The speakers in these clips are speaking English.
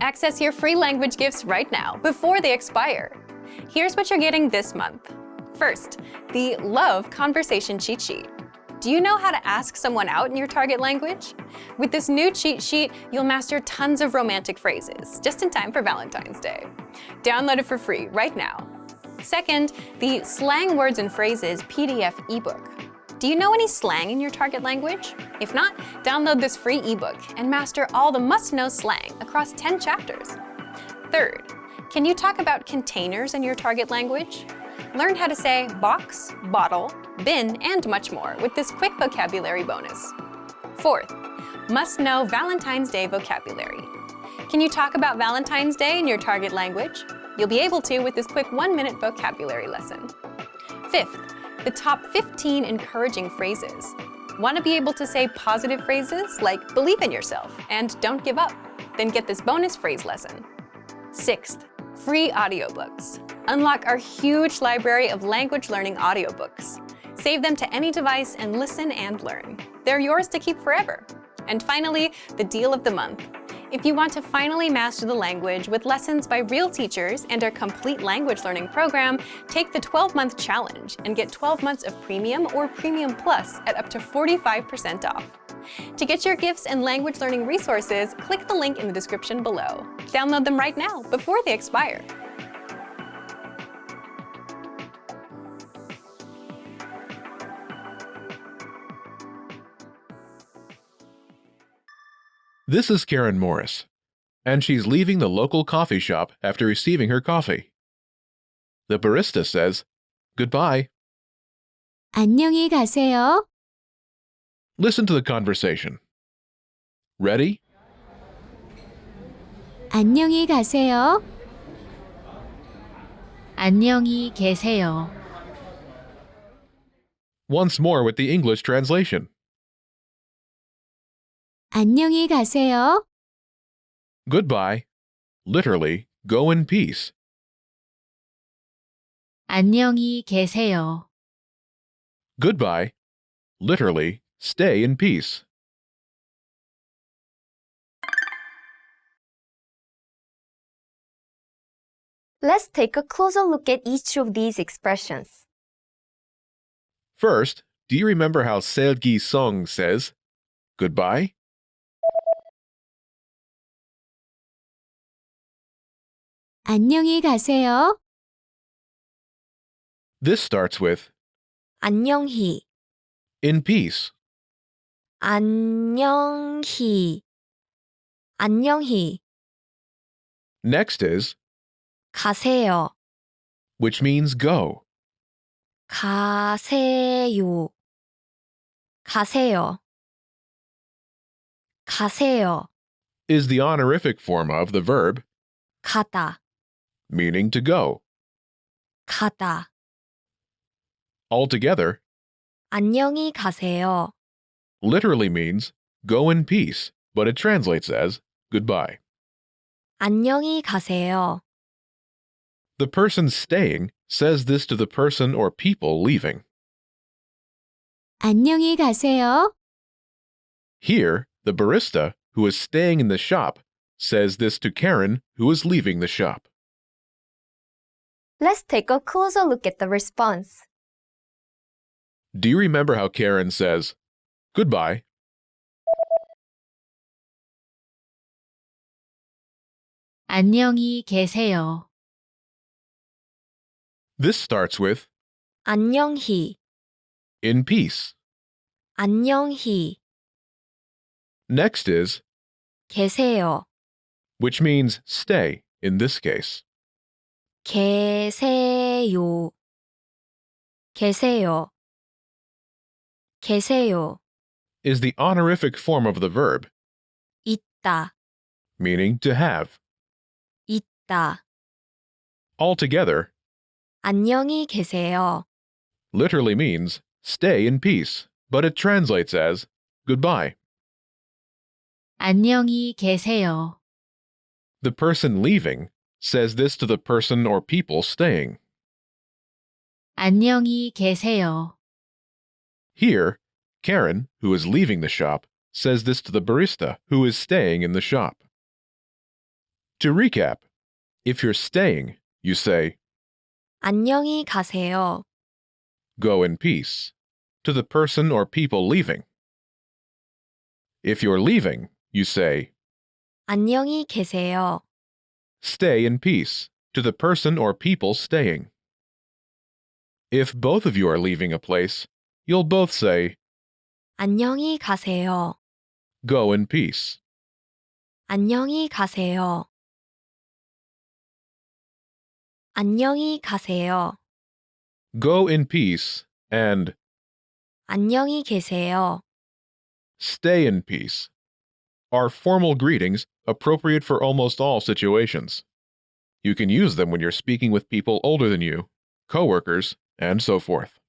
Access your free language gifts right now before they expire. Here's what you're getting this month. First, the Love Conversation Cheat Sheet. Do you know how to ask someone out in your target language? With this new cheat sheet, you'll master tons of romantic phrases, just in time for Valentine's Day. Download it for free right now. Second, the Slang Words and Phrases PDF ebook. Do you know any slang in your target language? If not, download this free ebook and master all the must-know slang across 10 chapters. Third, can you talk about containers in your target language? Learn how to say box, bottle, bin, and much more with this quick vocabulary bonus. Fourth, must-know Valentine's Day vocabulary. Can you talk about Valentine's Day in your target language? You'll be able to with this quick 1-minute vocabulary lesson. Fifth, the top 15 encouraging phrases. Want to be able to say positive phrases like believe in yourself and don't give up? Then get this bonus phrase lesson. Sixth, free audiobooks. Unlock our huge library of language learning audiobooks. Save them to any device and listen and learn. They're yours to keep forever. And finally, the deal of the month. If you want to finally master the language with lessons by real teachers and our complete language learning program, take the 12-month challenge and get 12 months of Premium or Premium Plus at up to 45% off. To get your gifts and language learning resources, click the link in the description below. Download them right now before they expire. This is Karen Morris, and she's leaving the local coffee shop after receiving her coffee. The barista says, "Goodbye." 안녕히 가세요. Listen to the conversation. Ready? 안녕히 가세요. 안녕히 계세요. Once more with the English translation. 안녕히 가세요. Goodbye. Literally, go in peace. 안녕히 계세요. Goodbye. Literally, stay in peace. Let's take a closer look at each of these expressions. First, do you remember how Seulgi Song says, goodbye? 안녕히 가세요. This starts with 안녕히, in peace. 안녕히, 안녕히. Next is, 가세요, which means go. 가세요, 가세요, 가세요. Is the honorific form of the verb, 가다, meaning to go. 가다. Altogether, 안녕히 가세요. literally means go in peace, but it translates as goodbye. 안녕히 가세요. The person staying says this to the person or people leaving. 안녕히 가세요. Here, the barista, who is staying in the shop, says this to Karen, who is leaving the shop. Let's take a closer look at the response. Do you remember how Karen says, goodbye? 안녕히 계세요. This starts with 안녕히, in peace. 안녕히. Next is, 계세요, which means stay in this case. 계세요, 계세요, 계세요. Is the honorific form of the verb, 있다, meaning to have. 있다. Altogether, 안녕히 계세요. literally means stay in peace, but it translates as goodbye. 안녕히 계세요. The person leaving says this to the person or people staying. 안녕히 계세요. Here, Karen, who is leaving the shop, says this to the barista who is staying in the shop. To recap, if you're staying, you say, 안녕히 가세요. go in peace, to the person or people leaving. If you're leaving, you say, 안녕히 계세요. stay in peace, to the person or people staying. If both of you are leaving a place, you'll both say, 안녕히 가세요. go in peace. 안녕히 가세요. 안녕히 가세요. Go in peace and 안녕히 계세요. stay in peace are formal greetings appropriate for almost all situations. You can use them when you're speaking with people older than you, coworkers, and so forth.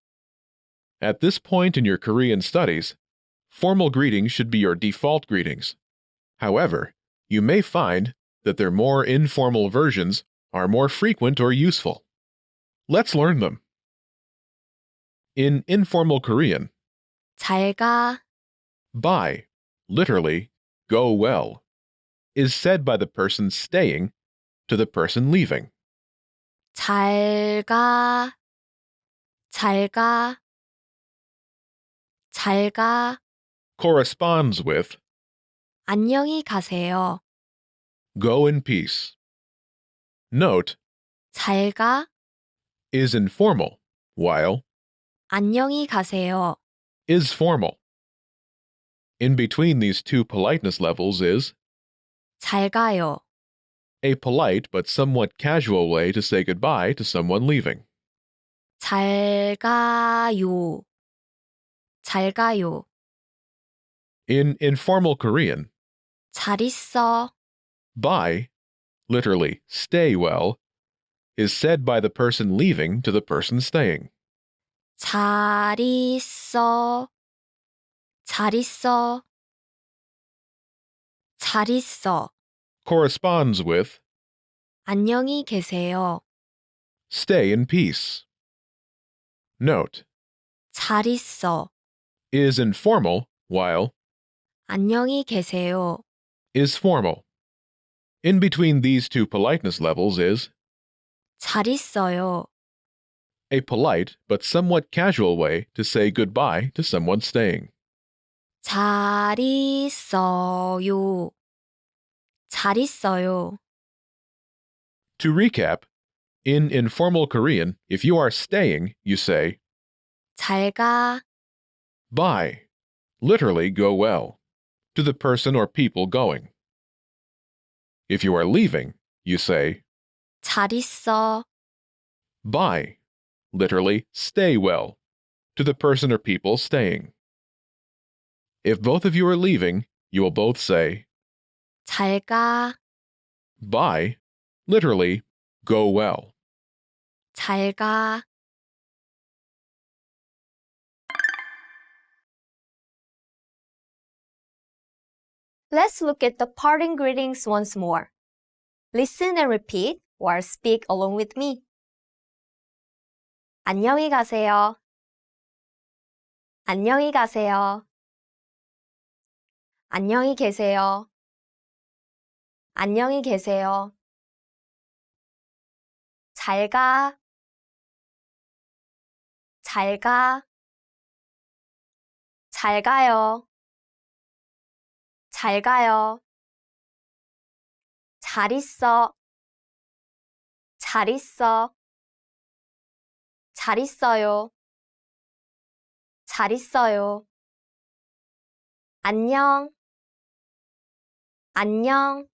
At this point in your Korean studies, formal greetings should be your default greetings. However, you may find that their more informal versions are more frequent or useful. Let's learn them. In informal Korean, 잘 가. bye, literally, go well, is said by the person staying to the person leaving. 잘 가. 잘 가. 잘 가. Corresponds with 안녕히 가세요. go in peace. Note, 잘 가. is informal, while 안녕히 가세요. is formal. In between these two politeness levels is 잘 가요. a polite but somewhat casual way to say goodbye to someone leaving. 잘 가요. 잘 가요. In informal Korean, 잘 있어. bye, literally stay well, is said by the person leaving to the person staying. 잘 있어. 잘 있어. 잘 있어. Corresponds with 안녕히 계세요. stay in peace. Note, 잘 있어. is informal, while 안녕히 계세요. is formal. In between these two politeness levels is 잘 있어요. a polite but somewhat casual way to say goodbye to someone staying. 잘 있어요. 잘 있어요. To recap, in informal Korean, if you are staying, you say 잘 가. bye, literally go well, to the person or people going. If you are leaving, you say 잘 있어. bye, literally stay well, to the person or people staying. If both of you are leaving, you will both say 잘 가. bye, literally go well. 잘 가. Let's look at the parting greetings once more. Listen and repeat or speak along with me. 안녕히 가세요. 안녕히 가세요. 안녕히 계세요. 안녕히 계세요. 잘 가. 잘 가. 잘 가요. 잘 가요. 잘 있어. 잘 있어. 잘 있어요. 잘 있어요. 안녕. 안녕.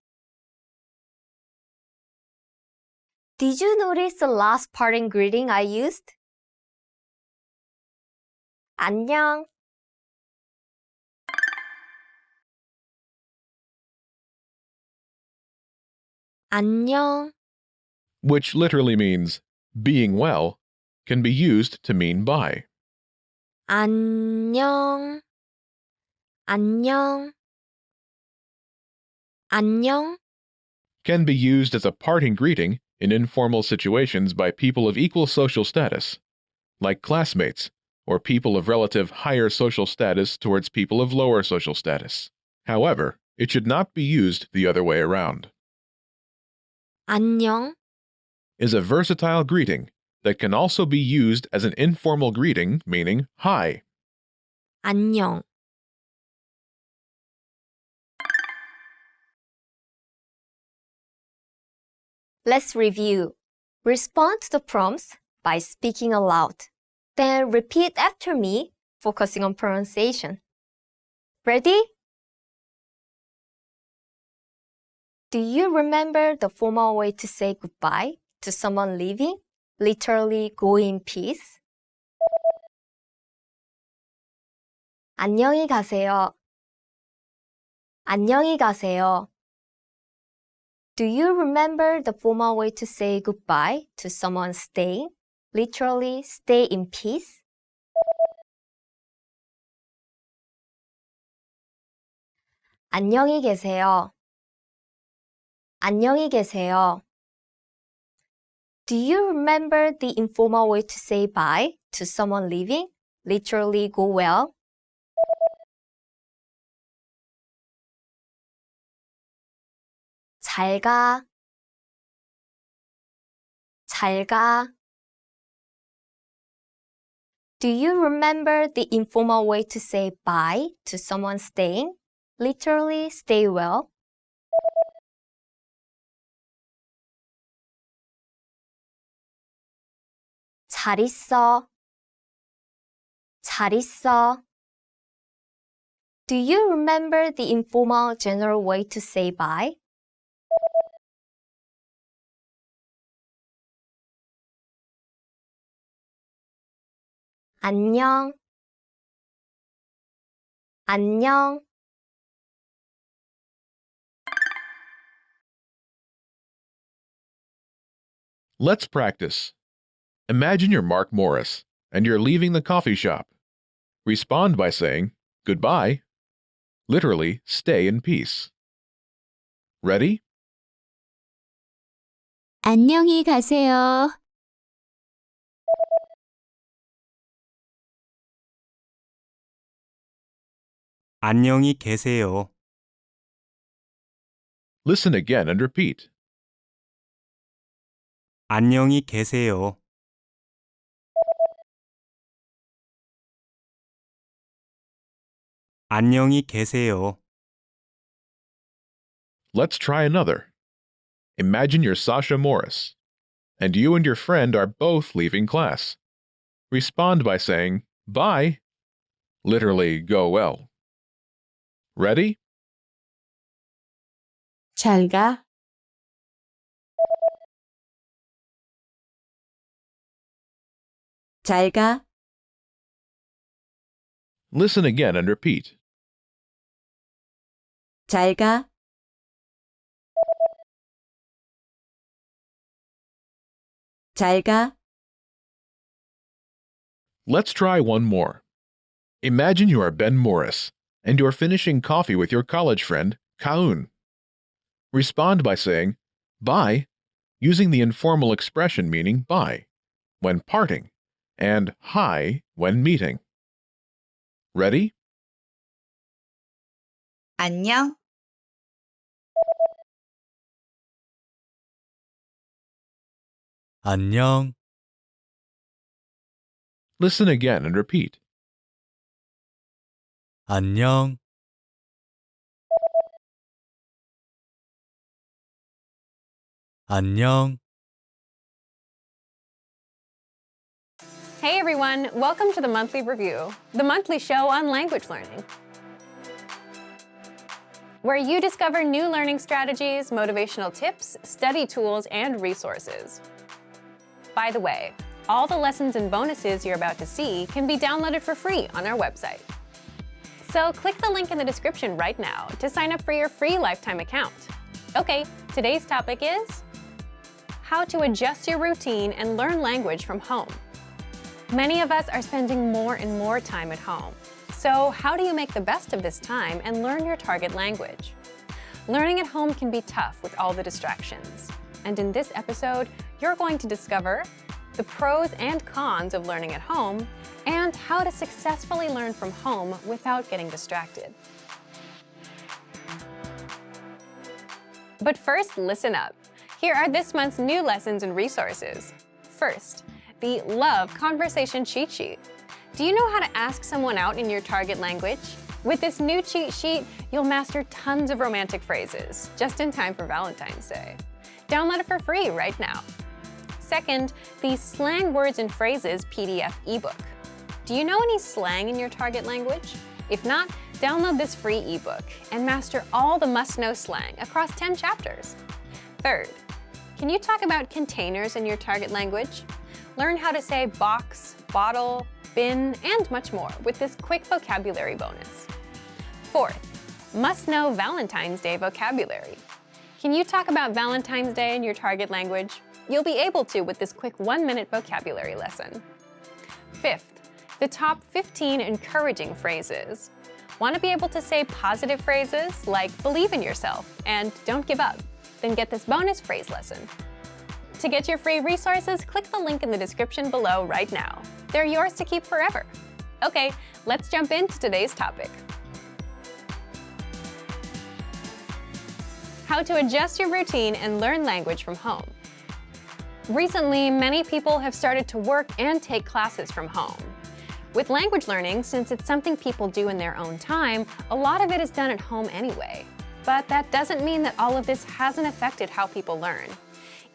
Did you notice the last parting greeting I used? 안녕. 안녕. Which literally means being well, can be used to mean bye. 안녕. 안녕. 안녕. Can be used as a parting greeting in informal situations by people of equal social status, like classmates or people of relative higher social status towards people of lower social status. However, it should not be used the other way around. 안녕, is a versatile greeting that can also be used as an informal greeting meaning hi. 안녕. Let's review. Respond to the prompts by speaking aloud. Then repeat after me, focusing on pronunciation. Ready? Do you remember the formal way to say goodbye to someone leaving? Literally, go in peace. 안녕히 가세요. 안녕히 가세요. Do you remember the formal way to say goodbye to someone staying? Literally, stay in peace. 안녕히 계세요. 안녕히 계세요. Do you remember the informal way to say bye to someone leaving? Literally, go well. 잘 가. 잘 가. Do you remember the informal way to say bye to someone staying? Literally, stay well. 잘 있어. 잘 있어. Do you remember the informal general way to say bye? 안녕. 안녕. Let's practice. Imagine you're Mark Morris and you're leaving the coffee shop. Respond by saying goodbye. Literally, stay in peace. Ready? 안녕히 가세요. 안녕히 계세요. Listen again and repeat. 안녕히 계세요. 안녕히 계세요. Let's try another. Imagine you're Sasha Morris, and you and your friend are both leaving class. Respond by saying, bye. Literally, go well. Ready? 잘 가. 잘 가. Listen again and repeat. 잘 가. 잘 가. Let's try one more. Imagine you are Ben Morris, and you're finishing coffee with your college friend, Kaun. Respond by saying, bye, using the informal expression meaning bye, when parting, and hi when meeting. Ready? 안녕. 안녕. Listen again and repeat. 안녕. 안녕. Hey everyone, welcome to the Monthly Review, the monthly show on language learning, where you discover new learning strategies, motivational tips, study tools, and resources. By the way, all the lessons and bonuses you're about to see can be downloaded for free on our website. So click the link in the description right now to sign up for your free lifetime account. Okay, today's topic is how to adjust your routine and learn language from home. Many of us are spending more and more time at home. So how do you make the best of this time and learn your target language? Learning at home can be tough with all the distractions. And in this episode, you're going to discover the pros and cons of learning at home and how to successfully learn from home without getting distracted. But first, listen up. Here are this month's new lessons and resources. First, the Love Conversation Cheat Sheet. Do you know how to ask someone out in your target language? With this new cheat sheet, you'll master tons of romantic phrases, just in time for Valentine's Day. Download it for free right now. Second, the Slang Words and Phrases PDF ebook. Do you know any slang in your target language? If not, download this free ebook and master all the must-know slang across 10 chapters. Third, can you talk about containers in your target language? Learn how to say box, bottle, bin, and much more with this quick vocabulary bonus. Fourth, must-know Valentine's Day vocabulary. Can you talk about Valentine's Day in your target language? You'll be able to with this quick 1-minute vocabulary lesson. Fifth, the top 15 encouraging phrases. Want to be able to say positive phrases like believe in yourself and don't give up? Then get this bonus phrase lesson. To get your free resources, click the link in the description below right now. They're yours to keep forever. Okay, let's jump into today's topic. How to adjust your routine and learn language from home. Recently, many people have started to work and take classes from home. With language learning, since it's something people do in their own time, a lot of it is done at home anyway. But that doesn't mean that all of this hasn't affected how people learn.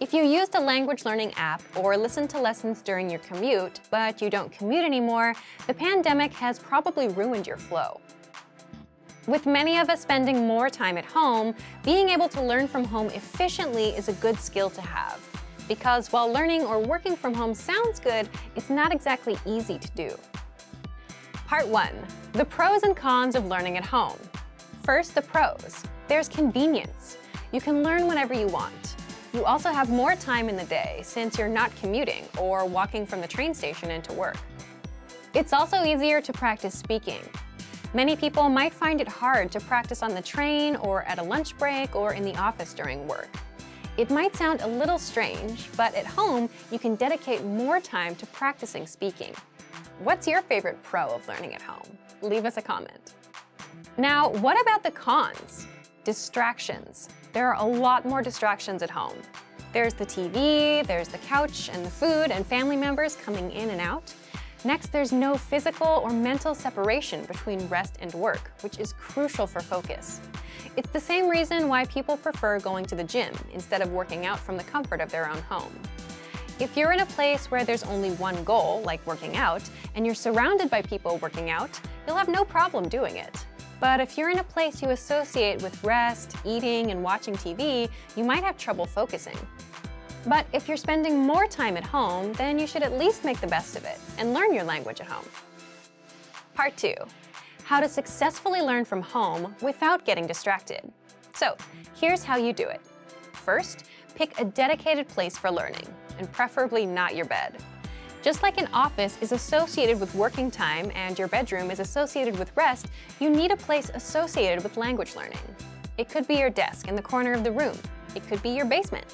If you used a language learning app or listened to lessons during your commute, but you don't commute anymore, the pandemic has probably ruined your flow. With many of us spending more time at home, being able to learn from home efficiently is a good skill to have. Because while learning or working from home sounds good, it's not exactly easy to do. Part 1. The pros and cons of learning at home. First, the pros. There's convenience. You can learn whenever you want. You also have more time in the day since you're not commuting or walking from the train station into work. It's also easier to practice speaking. Many people might find it hard to practice on the train or at a lunch break or in the office during work. It might sound a little strange, but at home, you can dedicate more time to practicing speaking. What's your favorite pro of learning at home? Leave us a comment. Now, what about the cons? Distractions. There are a lot more distractions at home. There's the TV, there's the couch and the food and family members coming in and out. Next, there's no physical or mental separation between rest and work, which is crucial for focus. It's the same reason why people prefer going to the gym instead of working out from the comfort of their own home. If you're in a place where there's only one goal, like working out, and you're surrounded by people working out, you'll have no problem doing it. But if you're in a place you associate with rest, eating, and watching TV, you might have trouble focusing. But if you're spending more time at home, then you should at least make the best of it and learn your language at home. Part 2. How to successfully learn from home without getting distracted. So, here's how you do it. First, pick a dedicated place for learning, and preferably not your bed. Just like an office is associated with working time and your bedroom is associated with rest, you need a place associated with language learning. It could be your desk in the corner of the room. It could be your basement,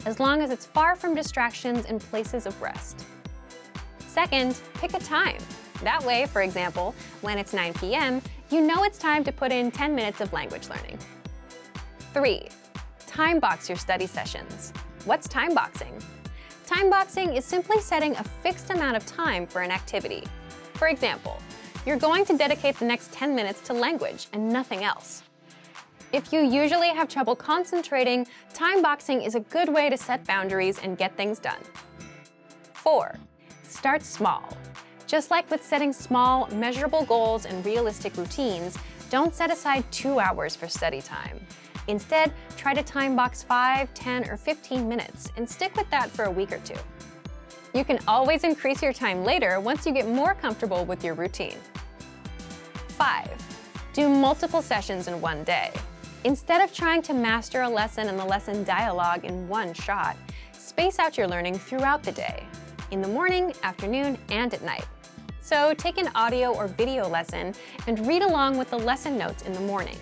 as long as it's far from distractions and places of rest. Second, pick a time. That way, for example, when it's 9 p.m., you know it's time to put in 10 minutes of language learning. 3. Time box your study sessions. What's time boxing? Time boxing is simply setting a fixed amount of time for an activity. For example, you're going to dedicate the next 10 minutes to language and nothing else. If you usually have trouble concentrating, time boxing is a good way to set boundaries and get things done. 4. Start small. Just like with setting small, measurable goals and realistic routines, don't set aside 2 hours for study time. Instead, try to time box 5, 10, or 15 minutes and stick with that for a week or two. You can always increase your time later once you get more comfortable with your routine. 5. Do multiple sessions in one day. Instead of trying to master a lesson and the lesson dialogue in one shot, space out your learning throughout the day, in the morning, afternoon, and at night. So take an audio or video lesson and read along with the lesson notes in the morning.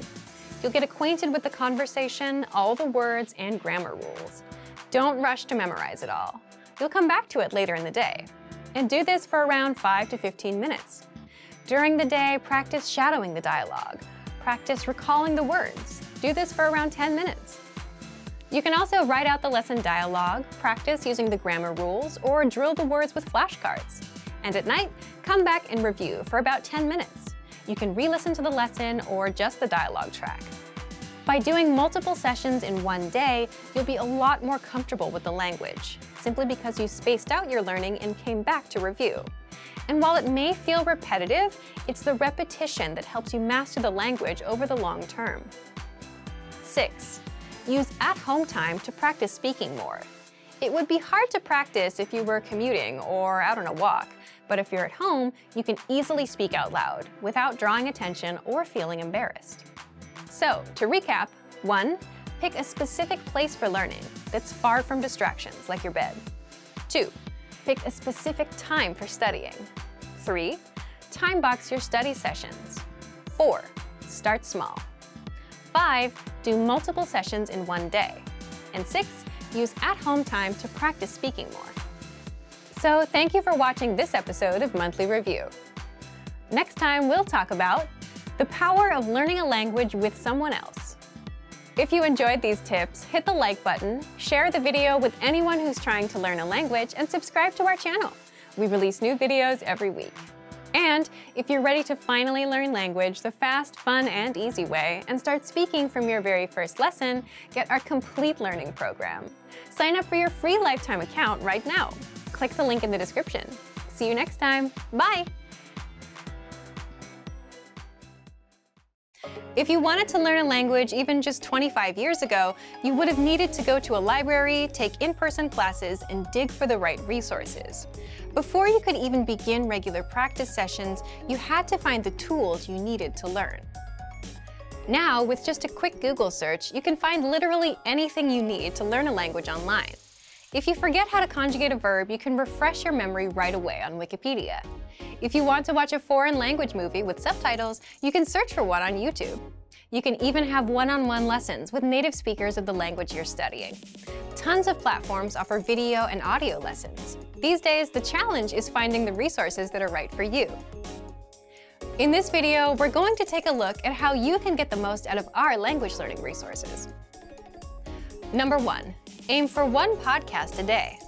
You'll get acquainted with the conversation, all the words, and grammar rules. Don't rush to memorize it all. You'll come back to it later in the day. And do this for around 5 to 15 minutes. During the day, practice shadowing the dialogue. Practice recalling the words. Do this for around 10 minutes. You can also write out the lesson dialogue, practice using the grammar rules, or drill the words with flashcards. And at night, come back and review for about 10 minutes. You can re-listen to the lesson or just the dialogue track. By doing multiple sessions in one day, you'll be a lot more comfortable with the language, simply because you spaced out your learning and came back to review. And while it may feel repetitive, it's the repetition that helps you master the language over the long term. 6. Use at-home time to practice speaking more. It would be hard to practice if you were commuting or out on a walk, but if you're at home, you can easily speak out loud without drawing attention or feeling embarrassed. So, to recap, 1. Pick a specific place for learning that's far from distractions like your bed. 2. Pick a specific time for studying. 3. Time box your study sessions. 4. Start small. 5. Do multiple sessions in one day. And 6. Use at-home time to practice speaking more. So, thank you for watching this episode of Monthly Review. Next time, we'll talk about the power of learning a language with someone else. If you enjoyed these tips, hit the like button, share the video with anyone who's trying to learn a language, and subscribe to our channel. We release new videos every week. And if you're ready to finally learn language the fast, fun, and easy way and start speaking from your very first lesson, get our complete learning program. Sign up for your free lifetime account right now. Click the link in the description. See you next time. Bye! If you wanted to learn a language even just 25 years ago, you would have needed to go to a library, take in-person classes, and dig for the right resources. Before you could even begin regular practice sessions, you had to find the tools you needed to learn. Now, with just a quick Google search, you can find literally anything you need to learn a language online. If you forget how to conjugate a verb, you can refresh your memory right away on Wikipedia. If you want to watch a foreign language movie with subtitles, you can search for one on YouTube. You can even have one-on-one lessons with native speakers of the language you're studying. Tons of platforms offer video and audio lessons. These days, the challenge is finding the resources that are right for you. In this video, we're going to take a look at how you can get the most out of our language learning resources. Number 1. Aim for one podcast a day.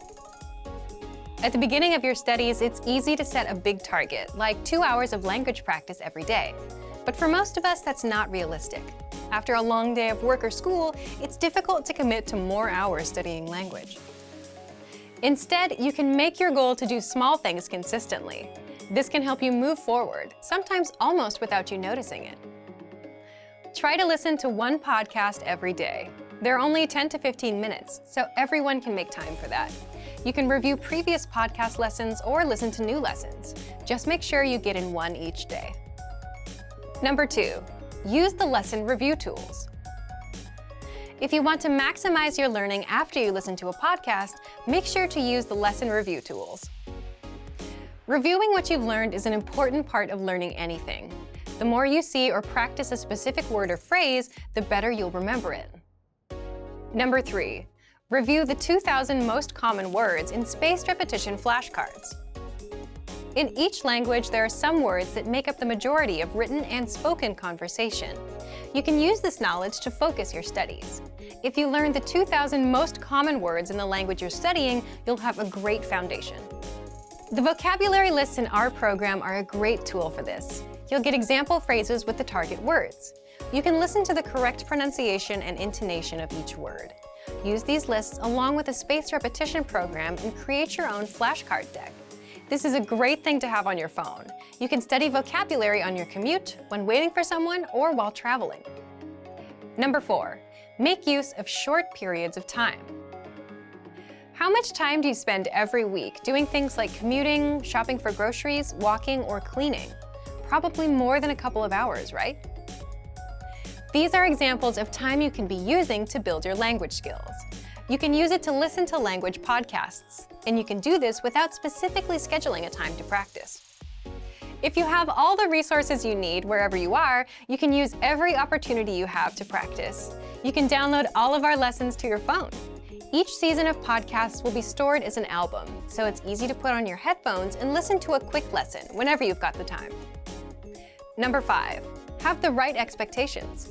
At the beginning of your studies, it's easy to set a big target, like 2 hours of language practice every day. But for most of us, that's not realistic. After a long day of work or school, it's difficult to commit to more hours studying language. Instead, you can make your goal to do small things consistently. This can help you move forward, sometimes almost without you noticing it. Try to listen to one podcast every day. They're only 10 to 15 minutes, so everyone can make time for that. You can review previous podcast lessons or listen to new lessons. Just make sure you get in one each day. Number 2, use the lesson review tools. If you want to maximize your learning after you listen to a podcast, make sure to use the lesson review tools. Reviewing what you've learned is an important part of learning anything. The more you see or practice a specific word or phrase, the better you'll remember it. Number 3, review the 2,000 most common words in spaced repetition flashcards. In each language, there are some words that make up the majority of written and spoken conversation. You can use this knowledge to focus your studies. If you learn the 2,000 most common words in the language you're studying, you'll have a great foundation. The vocabulary lists in our program are a great tool for this. You'll get example phrases with the target words. You can listen to the correct pronunciation and intonation of each word. Use these lists along with a spaced repetition program and create your own flashcard deck. This is a great thing to have on your phone. You can study vocabulary on your commute, when waiting for someone, or while traveling. Number 4, make use of short periods of time. How much time do you spend every week doing things like commuting, shopping for groceries, walking, or cleaning? Probably more than a couple of hours, right? These are examples of time you can be using to build your language skills. You can use it to listen to language podcasts, and you can do this without specifically scheduling a time to practice. If you have all the resources you need wherever you are, you can use every opportunity you have to practice. You can download all of our lessons to your phone. Each season of podcasts will be stored as an album, so it's easy to put on your headphones and listen to a quick lesson whenever you've got the time. Number 5, have the right expectations.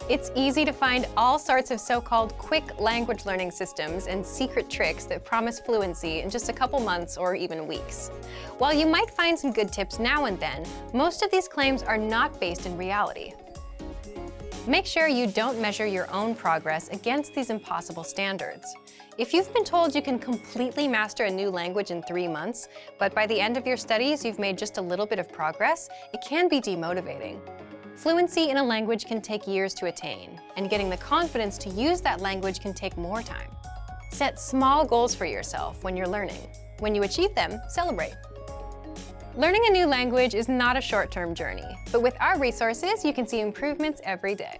It's easy to find all sorts of so-called quick language learning systems and secret tricks that promise fluency in just a couple months or even weeks. While you might find some good tips now and then, most of these claims are not based in reality. Make sure you don't measure your own progress against these impossible standards. If you've been told you can completely master a new language in 3 months, but by the end of your studies you've made just a little bit of progress, it can be demotivating. Fluency in a language can take years to attain, and getting the confidence to use that language can take more time. Set small goals for yourself when you're learning. When you achieve them, celebrate. Learning a new language is not a short-term journey, but with our resources, you can see improvements every day.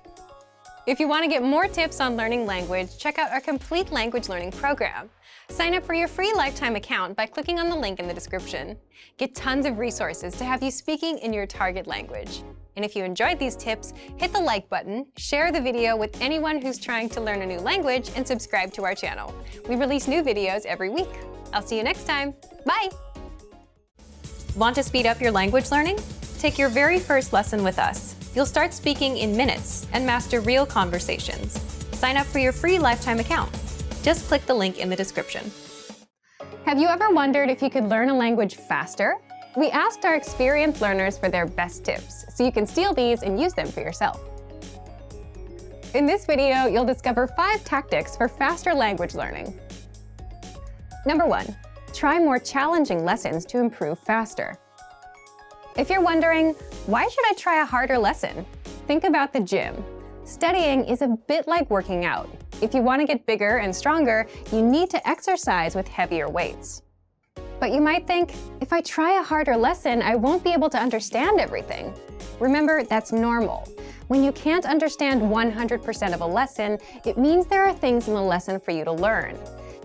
If you want to get more tips on learning language, check out our complete language learning program. Sign up for your free lifetime account by clicking on the link in the description. Get tons of resources to have you speaking in your target language. And if you enjoyed these tips, hit the like button, share the video with anyone who's trying to learn a new language, and subscribe to our channel. We release new videos every week. I'll see you next time. Bye! Want to speed up your language learning? Take your very first lesson with us. You'll start speaking in minutes and master real conversations. Sign up for your free lifetime account. Just click the link in the description. Have you ever wondered if you could learn a language faster? We asked our experienced learners for their best tips, so you can steal these and use them for yourself. In this video, you'll discover 5 tactics for faster language learning. Number 1. Try more challenging lessons to improve faster. If you're wondering, why should I try a harder lesson? Think about the gym. Studying is a bit like working out. If you want to get bigger and stronger, you need to exercise with heavier weights. But you might think, if I try a harder lesson, I won't be able to understand everything. Remember, that's normal. When you can't understand 100% of a lesson, it means there are things in the lesson for you to learn.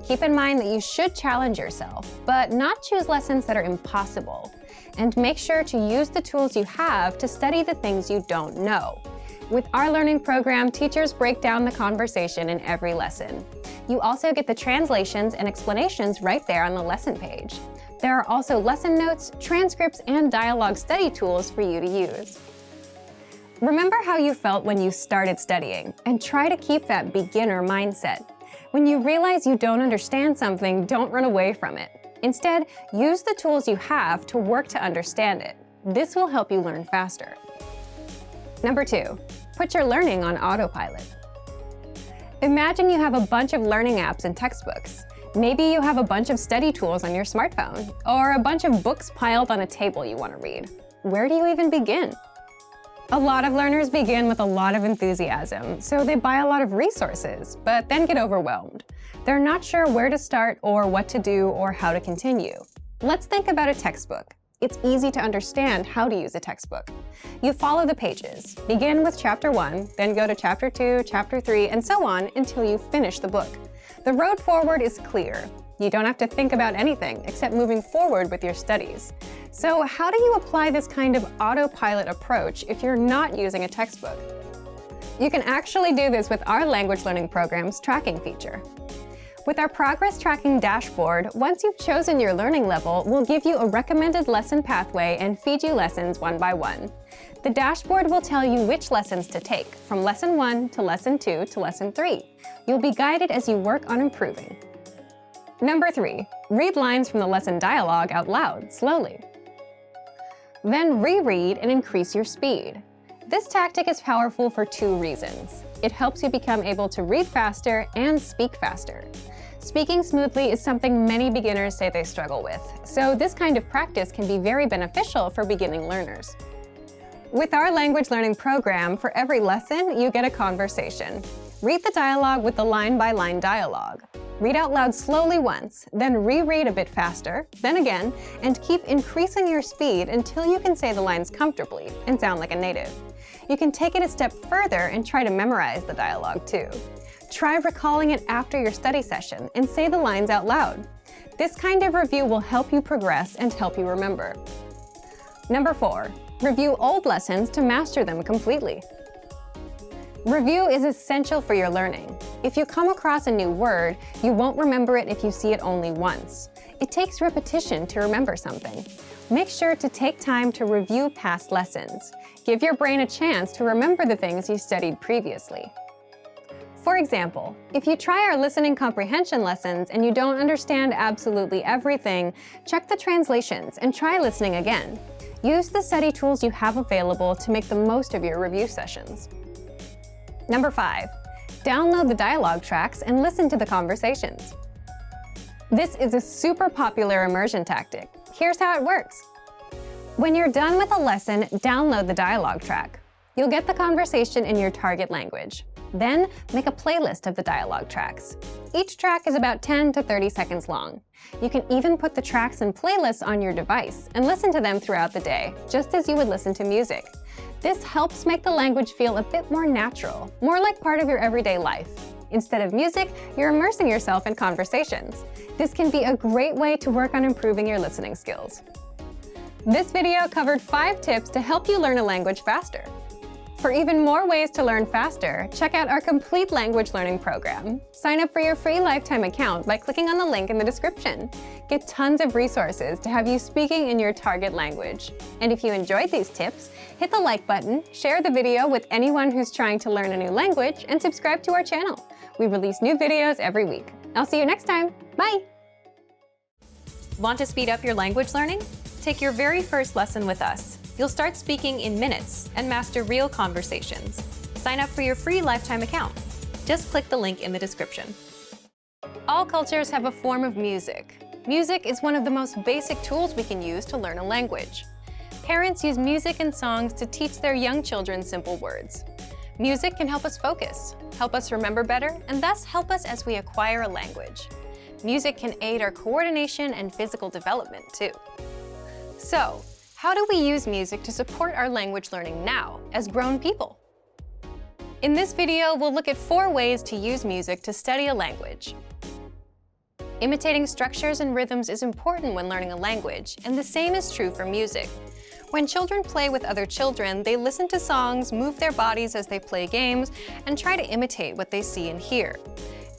Keep in mind that you should challenge yourself, but not choose lessons that are impossible. And make sure to use the tools you have to study the things you don't know. With our learning program, teachers break down the conversation in every lesson. You also get the translations and explanations right there on the lesson page. There are also lesson notes, transcripts, and dialogue study tools for you to use. Remember how you felt when you started studying, and try to keep that beginner mindset. When you realize you don't understand something, don't run away from it. Instead, use the tools you have to work to understand it. This will help you learn faster. Number 2, put your learning on autopilot. Imagine you have a bunch of learning apps and textbooks. Maybe you have a bunch of study tools on your smartphone, or a bunch of books piled on a table you want to read. Where do you even begin? A lot of learners begin with a lot of enthusiasm, so they buy a lot of resources, but then get overwhelmed. They're not sure where to start or what to do or how to continue. Let's think about a textbook. It's easy to understand how to use a textbook. You follow the pages. Begin with chapter 1, then go to chapter 2, chapter 3, and so on until you finish the book. The road forward is clear. You don't have to think about anything except moving forward with your studies. So how do you apply this kind of autopilot approach if you're not using a textbook? You can actually do this with our language learning program's tracking feature. With our progress tracking dashboard, once you've chosen your learning level, we'll give you a recommended lesson pathway and feed you lessons one by one. The dashboard will tell you which lessons to take, from lesson 1 to lesson 2 to lesson 3. You'll be guided as you work on improving. Number 3, read lines from the lesson dialogue out loud, slowly. Then reread and increase your speed. This tactic is powerful for 2 reasons. It helps you become able to read faster and speak faster. Speaking smoothly is something many beginners say they struggle with, so this kind of practice can be very beneficial for beginning learners. With our language learning program, for every lesson, you get a conversation. Read the dialogue with the line-by-line dialogue. Read out loud slowly once, then reread a bit faster, then again, and keep increasing your speed until you can say the lines comfortably and sound like a native. You can take it a step further and try to memorize the dialogue too. Try recalling it after your study session and say the lines out loud. This kind of review will help you progress and help you remember. Number 4, review old lessons to master them completely. Review is essential for your learning. If you come across a new word, you won't remember it if you see it only once. It takes repetition to remember something. Make sure to take time to review past lessons. Give your brain a chance to remember the things you studied previously. For example, if you try our listening comprehension lessons and you don't understand absolutely everything, check the translations and try listening again. Use the study tools you have available to make the most of your review sessions. Number 5. Download the dialogue tracks and listen to the conversations. This is a super popular immersion tactic. Here's how it works. When you're done with a lesson, download the dialogue track. You'll get the conversation in your target language. Then, make a playlist of the dialogue tracks. Each track is about 10 to 30 seconds long. You can even put the tracks in playlists on your device and listen to them throughout the day, just as you would listen to music. This helps make the language feel a bit more natural, more like part of your everyday life. Instead of music, you're immersing yourself in conversations. This can be a great way to work on improving your listening skills. This video covered 5 tips to help you learn a language faster. For even more ways to learn faster, check out our complete language learning program. Sign up for your free lifetime account by clicking on the link in the description. Get tons of resources to have you speaking in your target language. And if you enjoyed these tips, hit the like button, share the video with anyone who's trying to learn a new language, and subscribe to our channel. We release new videos every week. I'll see you next time. Bye! Want to speed up your language learning? Take your very first lesson with us. You'll start speaking in minutes and master real conversations. Sign up for your free lifetime account. Just click the link in the description. All cultures have a form of music. Music is one of the most basic tools we can use to learn a language. Parents use music and songs to teach their young children simple words. Music can help us focus, help us remember better, and thus help us as we acquire a language. Music can aid our coordination and physical development too. So, how do we use music to support our language learning now, as grown people? In this video, we'll look at 4 ways to use music to study a language. Imitating structures and rhythms is important when learning a language, and the same is true for music. When children play with other children, they listen to songs, move their bodies as they play games, and try to imitate what they see and hear.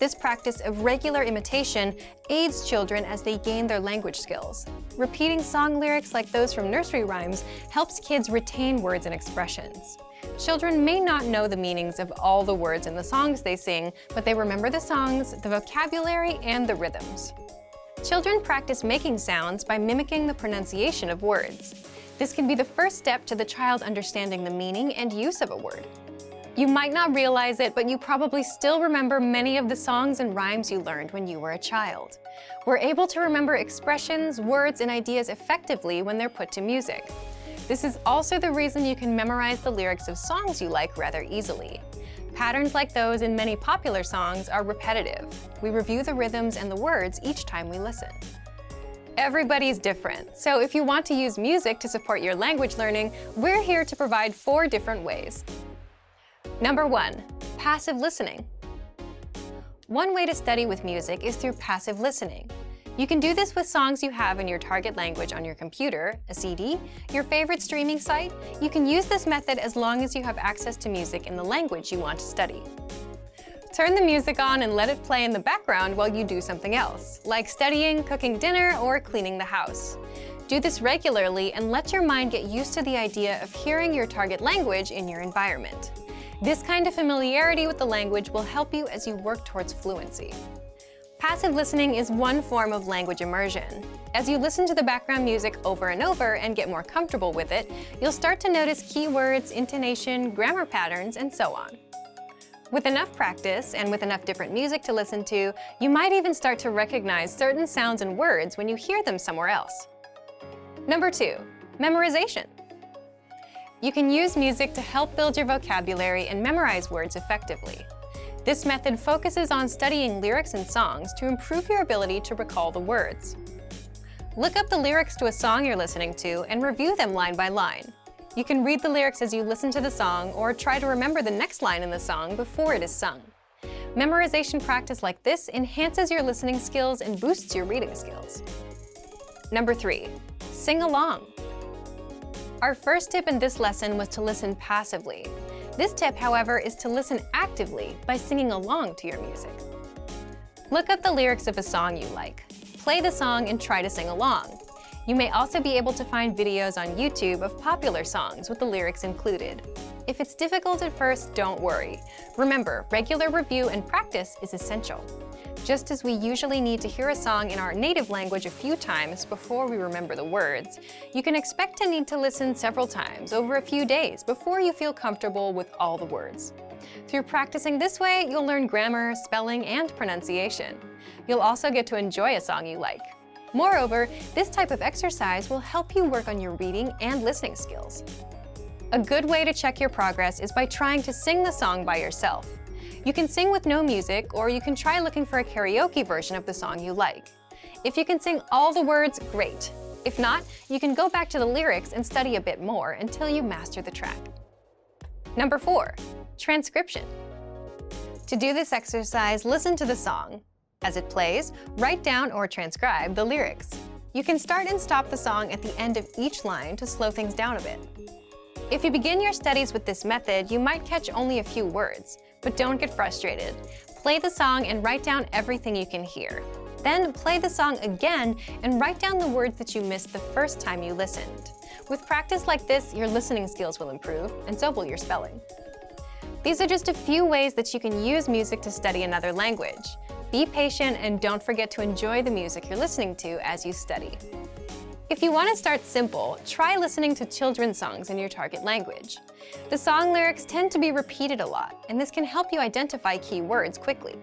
This practice of regular imitation aids children as they gain their language skills. Repeating song lyrics like those from nursery rhymes helps kids retain words and expressions. Children may not know the meanings of all the words in the songs they sing, but they remember the songs, the vocabulary, and the rhythms. Children practice making sounds by mimicking the pronunciation of words. This can be the first step to the child understanding the meaning and use of a word. You might not realize it, but you probably still remember many of the songs and rhymes you learned when you were a child. We're able to remember expressions, words, and ideas effectively when they're put to music. This is also the reason you can memorize the lyrics of songs you like rather easily. Patterns like those in many popular songs are repetitive. We review the rhythms and the words each time we listen. Everybody's different, so if you want to use music to support your language learning, we're here to provide 4 different ways. Number 1, passive listening. One way to study with music is through passive listening. You can do this with songs you have in your target language on your computer, a CD, your favorite streaming site. You can use this method as long as you have access to music in the language you want to study. Turn the music on and let it play in the background while you do something else, like studying, cooking dinner, or cleaning the house. Do this regularly and let your mind get used to the idea of hearing your target language in your environment. This kind of familiarity with the language will help you as you work towards fluency. Passive listening is one form of language immersion. As you listen to the background music over and over and get more comfortable with it, you'll start to notice keywords, intonation, grammar patterns, and so on. With enough practice and with enough different music to listen to, you might even start to recognize certain sounds and words when you hear them somewhere else. Number 2, memorization. You can use music to help build your vocabulary and memorize words effectively. This method focuses on studying lyrics and songs to improve your ability to recall the words. Look up the lyrics to a song you're listening to and review them line by line. You can read the lyrics as you listen to the song or try to remember the next line in the song before it is sung. Memorization practice like this enhances your listening skills and boosts your reading skills. Number 3, sing along. Our first tip in this lesson was to listen passively. This tip, however, is to listen actively by singing along to your music. Look up the lyrics of a song you like. Play the song and try to sing along. You may also be able to find videos on YouTube of popular songs with the lyrics included. If it's difficult at first, don't worry. Remember, regular review and practice is essential. Just as we usually need to hear a song in our native language a few times before we remember the words, you can expect to need to listen several times over a few days before you feel comfortable with all the words. Through practicing this way, you'll learn grammar, spelling, and pronunciation. You'll also get to enjoy a song you like. Moreover, this type of exercise will help you work on your reading and listening skills. A good way to check your progress is by trying to sing the song by yourself. You can sing with no music, or you can try looking for a karaoke version of the song you like. If you can sing all the words, great. If not, you can go back to the lyrics and study a bit more until you master the track. Number 4, transcription. To do this exercise, listen to the song. As it plays, write down or transcribe the lyrics. You can start and stop the song at the end of each line to slow things down a bit. If you begin your studies with this method, you might catch only a few words, but don't get frustrated. Play the song and write down everything you can hear. Then play the song again and write down the words that you missed the first time you listened. With practice like this, your listening skills will improve, and so will your spelling. These are just a few ways that you can use music to study another language. Be patient and don't forget to enjoy the music you're listening to as you study. If you want to start simple, try listening to children's songs in your target language. The song lyrics tend to be repeated a lot, and this can help you identify key words quickly.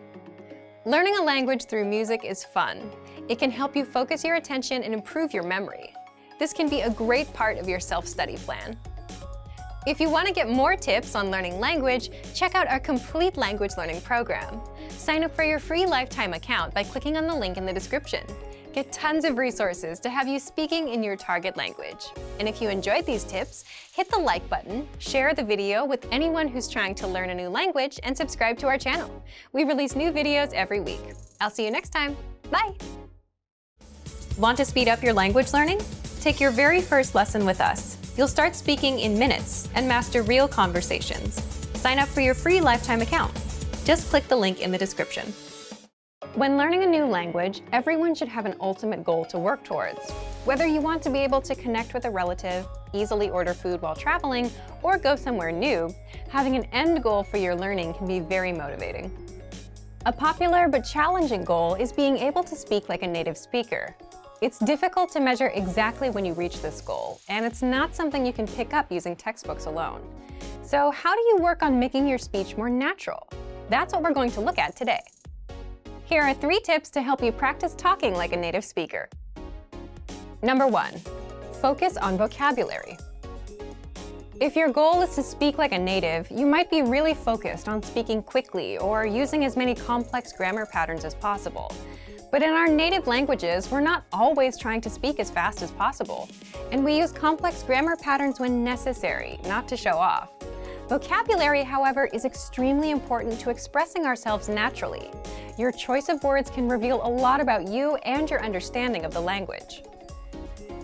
Learning a language through music is fun. It can help you focus your attention and improve your memory. This can be a great part of your self-study plan. If you want to get more tips on learning language, check out our complete language learning program. Sign up for your free lifetime account by clicking on the link in the description. Get tons of resources to have you speaking in your target language. And if you enjoyed these tips, hit the like button, share the video with anyone who's trying to learn a new language, and subscribe to our channel. We release new videos every week. I'll see you next time. Bye! Want to speed up your language learning? Take your very first lesson with us. You'll start speaking in minutes and master real conversations. Sign up for your free lifetime account. Just click the link in the description. When learning a new language, everyone should have an ultimate goal to work towards. Whether you want to be able to connect with a relative, easily order food while traveling, or go somewhere new, having an end goal for your learning can be very motivating. A popular but challenging goal is being able to speak like a native speaker. It's difficult to measure exactly when you reach this goal, and it's not something you can pick up using textbooks alone. So how do you work on making your speech more natural? That's what we're going to look at today. Here are 3 tips to help you practice talking like a native speaker. Number 1, focus on vocabulary. If your goal is to speak like a native, you might be really focused on speaking quickly or using as many complex grammar patterns as possible. But in our native languages, we're not always trying to speak as fast as possible, and we use complex grammar patterns when necessary, not to show off. Vocabulary, however, is extremely important to expressing ourselves naturally. Your choice of words can reveal a lot about you and your understanding of the language.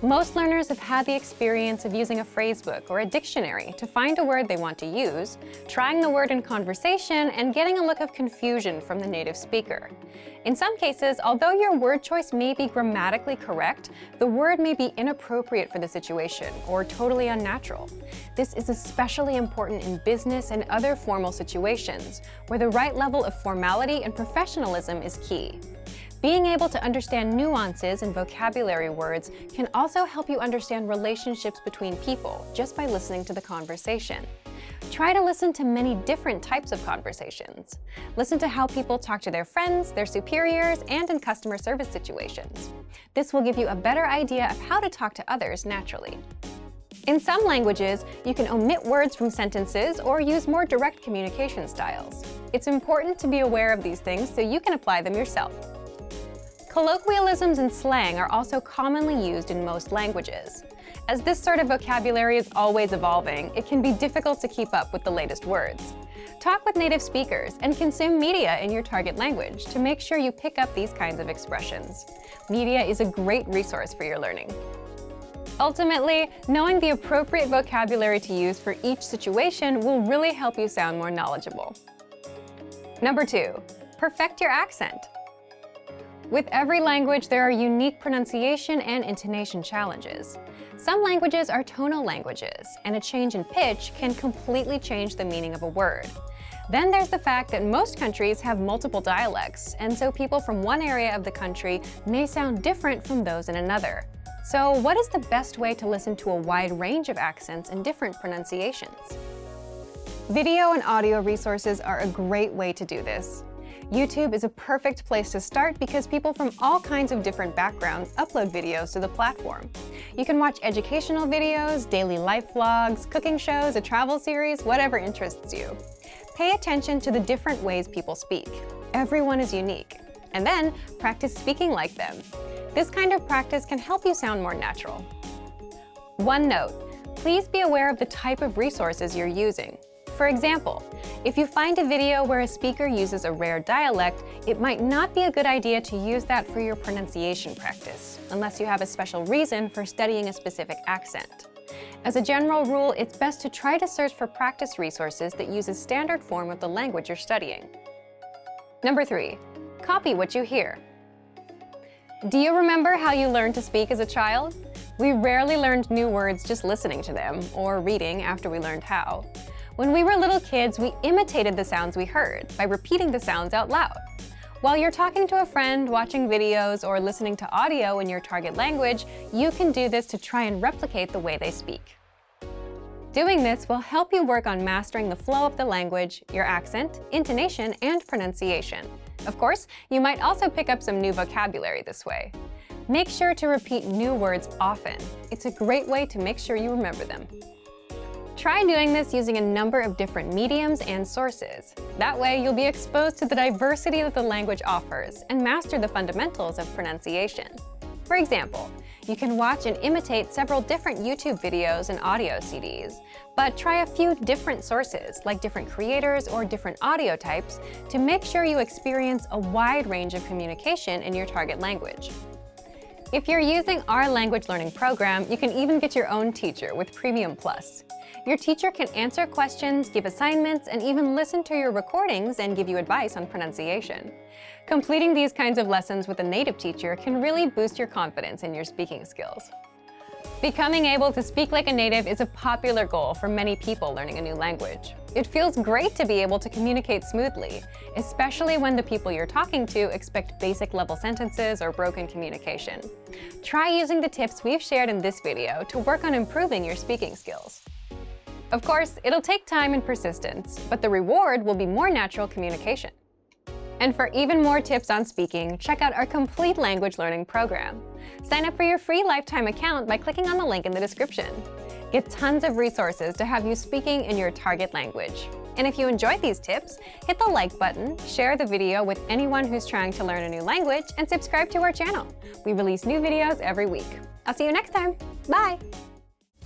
Most learners have had the experience of using a phrasebook or a dictionary to find a word they want to use, trying the word in conversation, and getting a look of confusion from the native speaker. In some cases, although your word choice may be grammatically correct, the word may be inappropriate for the situation or totally unnatural. This is especially important in business and other formal situations, where the right level of formality and professionalism is key. Being able to understand nuances in vocabulary words can also help you understand relationships between people just by listening to the conversation. Try to listen to many different types of conversations. Listen to how people talk to their friends, their superiors, and in customer service situations. This will give you a better idea of how to talk to others naturally. In some languages, you can omit words from sentences or use more direct communication styles. It's important to be aware of these things so you can apply them yourself. Colloquialisms and slang are also commonly used in most languages. As this sort of vocabulary is always evolving, it can be difficult to keep up with the latest words. Talk with native speakers and consume media in your target language to make sure you pick up these kinds of expressions. Media is a great resource for your learning. Ultimately, knowing the appropriate vocabulary to use for each situation will really help you sound more knowledgeable. Number 2, perfect your accent. With every language, there are unique pronunciation and intonation challenges. Some languages are tonal languages, and a change in pitch can completely change the meaning of a word. Then there's the fact that most countries have multiple dialects, and so people from one area of the country may sound different from those in another. So what is the best way to listen to a wide range of accents and different pronunciations? Video and audio resources are a great way to do this. YouTube is a perfect place to start because people from all kinds of different backgrounds upload videos to the platform. You can watch educational videos, daily life vlogs, cooking shows, a travel series, whatever interests you. Pay attention to the different ways people speak. Everyone is unique. And then practice speaking like them. This kind of practice can help you sound more natural. One note, please be aware of the type of resources you're using. For example, if you find a video where a speaker uses a rare dialect, it might not be a good idea to use that for your pronunciation practice, unless you have a special reason for studying a specific accent. As a general rule, it's best to try to search for practice resources that use a standard form of the language you're studying. Number 3, copy what you hear. Do you remember how you learned to speak as a child? We rarely learned new words just listening to them, or reading after we learned how. When we were little kids, we imitated the sounds we heard by repeating the sounds out loud. While you're talking to a friend, watching videos, or listening to audio in your target language, you can do this to try and replicate the way they speak. Doing this will help you work on mastering the flow of the language, your accent, intonation, and pronunciation. Of course, you might also pick up some new vocabulary this way. Make sure to repeat new words often. It's a great way to make sure you remember them. Try doing this using a number of different mediums and sources. That way, you'll be exposed to the diversity that the language offers and master the fundamentals of pronunciation. For example, you can watch and imitate several different YouTube videos and audio CDs, but try a few different sources, like different creators or different audio types, to make sure you experience a wide range of communication in your target language. If you're using our language learning program, you can even get your own teacher with Premium Plus. Your teacher can answer questions, give assignments, and even listen to your recordings and give you advice on pronunciation. Completing these kinds of lessons with a native teacher can really boost your confidence in your speaking skills. Becoming able to speak like a native is a popular goal for many people learning a new language. It feels great to be able to communicate smoothly, especially when the people you're talking to expect basic level sentences or broken communication. Try using the tips we've shared in this video to work on improving your speaking skills. Of course, it'll take time and persistence, but the reward will be more natural communication. And for even more tips on speaking, check out our complete language learning program. Sign up for your free lifetime account by clicking on the link in the description. Get tons of resources to have you speaking in your target language. And if you enjoyed these tips, hit the like button, share the video with anyone who's trying to learn a new language, and subscribe to our channel. We release new videos every week. I'll see you next time. Bye!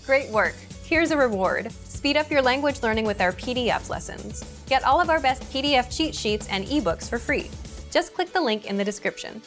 Great work! Here's a reward. Speed up your language learning with our PDF lessons. Get all of our best PDF cheat sheets and ebooks for free. Just click the link in the description.